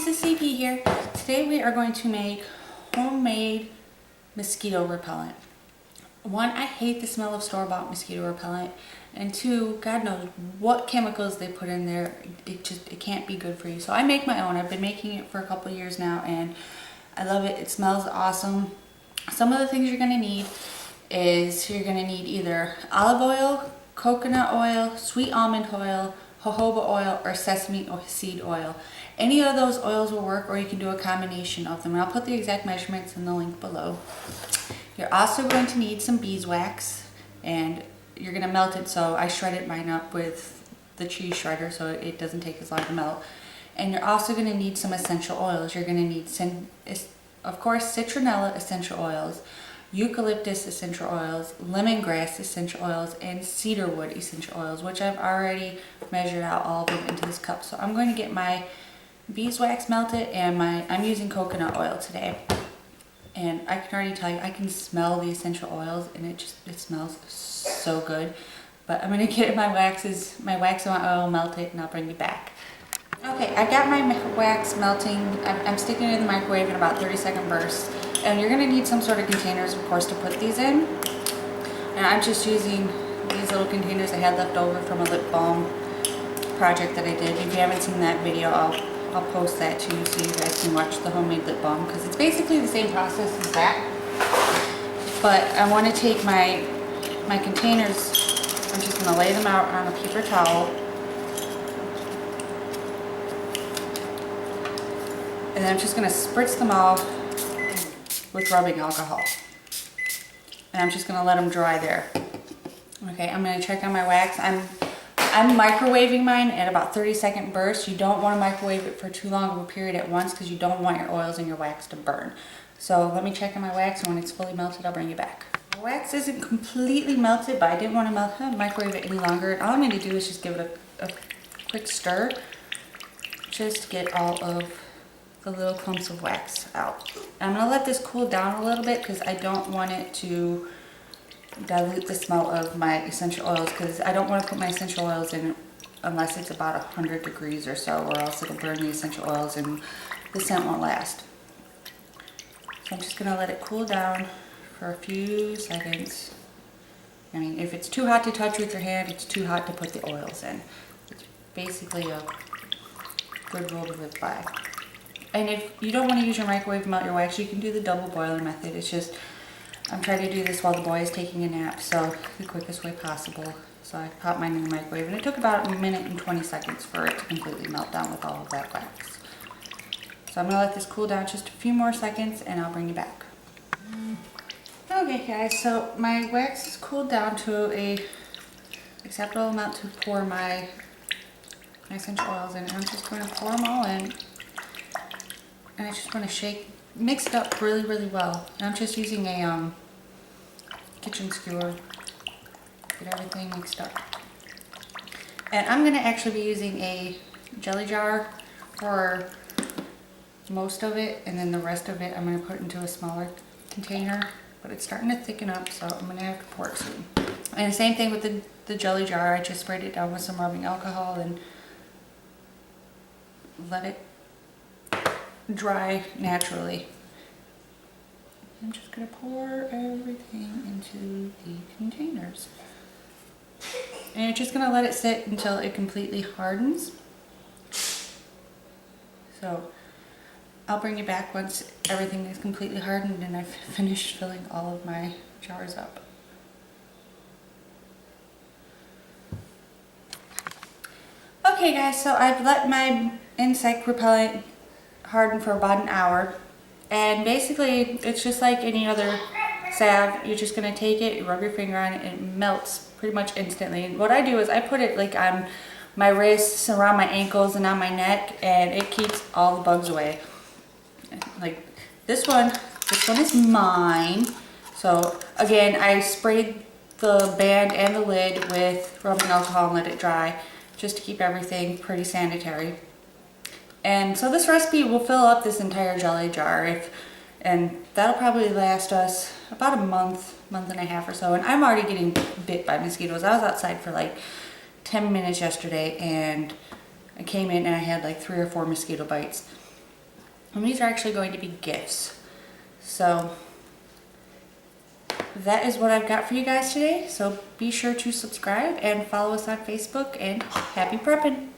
Lisa CP here. Today we are going to make homemade mosquito repellent. One, I hate the smell of store-bought mosquito repellent, and two, God knows what chemicals they put in there. It can't be good for you. So I make my own. I've been making it for a couple of years now and I love it. It smells awesome. Some of the things you're going to need is you're going to need either olive oil, coconut oil, sweet almond oil, jojoba oil, or sesame or seed oil. Any of those oils will work, or you can do a combination of them. And I'll put the exact measurements in the link below. You're also going to need some beeswax, and you're going to melt it. So I shredded mine up with the cheese shredder so it doesn't take as long to melt. And you're also going to need some essential oils. You're going to need, of course, citronella essential oils, eucalyptus essential oils, lemongrass essential oils, and cedarwood essential oils, which I've already measured out all of them into this cup. So I'm going to get my beeswax melted, and I'm using coconut oil today. And I can already tell you, I can smell the essential oils, and it smells so good. But I'm going to get my wax and my oil melted, and I'll bring you back. Okay, I got my wax melting. I'm sticking it in the microwave in about 30-second bursts. And you're going to need some sort of containers, of course, to put these in. And I'm just using these little containers I had left over from a lip balm project that I did. If you haven't seen that video, I'll post that too so you guys can watch the homemade lip balm, because it's basically the same process as that. But I want to take my containers, I'm just going to lay them out on a paper towel. And then I'm just going to spritz them all with rubbing alcohol. And I'm just going to let them dry there. Okay, I'm going to check on my wax. I'm microwaving mine at about 30-second bursts. You don't want to microwave it for too long of a period at once because you don't want your oils and your wax to burn. So let me check on my wax, and when it's fully melted, I'll bring you back. My wax isn't completely melted, but I didn't want to microwave it any longer. All I'm going to do is just give it a quick stir just to get all of the little clumps of wax out. I'm going to let this cool down a little bit because I don't want it to dilute the smell of my essential oils, because I don't want to put my essential oils in unless it's about 100 degrees or so, or else it'll burn the essential oils and the scent won't last. So I'm just going to let it cool down for a few seconds. I mean, if it's too hot to touch with your hand, it's too hot to put the oils in. It's basically a good rule to live by. And if you don't want to use your microwave to melt your wax, you can do the double boiler method. It's just, I'm trying to do this while the boy is taking a nap, so the quickest way possible. So I popped mine in the microwave, and it took about a minute and 20 seconds for it to completely melt down with all of that wax. So I'm going to let this cool down just a few more seconds, and I'll bring you back. Okay guys, so my wax is cooled down to a acceptable amount to pour my essential oils in. I'm just going to pour them all in. And I just want to mix it up really, really well. And I'm just using a kitchen skewer. Get everything mixed up. And I'm going to actually be using a jelly jar for most of it, and then the rest of it I'm going to put into a smaller container. But it's starting to thicken up, so I'm going to have to pour it soon. And the same thing with the jelly jar. I just sprayed it down with some rubbing alcohol and let it dry naturally. I'm just going to pour everything into the containers. And you're just going to let it sit until it completely hardens. So I'll bring you back once everything is completely hardened and I've finished filling all of my jars up. Okay guys, so I've let my insect repellent harden for about an hour, and basically it's just like any other salve. You're just going to take it, you rub your finger on it, and it melts pretty much instantly. And what I do is I put it like on my wrists, around my ankles, and on my neck, and it keeps all the bugs away. Like this one is mine. So again, I sprayed the band and the lid with rubbing alcohol and let it dry just to keep everything pretty sanitary. And so this recipe will fill up this entire jelly jar, and that'll probably last us about a month and a half or so. And I'm already getting bit by mosquitoes. I was outside for like 10 minutes yesterday, and I came in and I had like 3 or 4 mosquito bites. And these are actually going to be gifts. So that is what I've got for you guys today. So be sure to subscribe and follow us on Facebook, and happy prepping.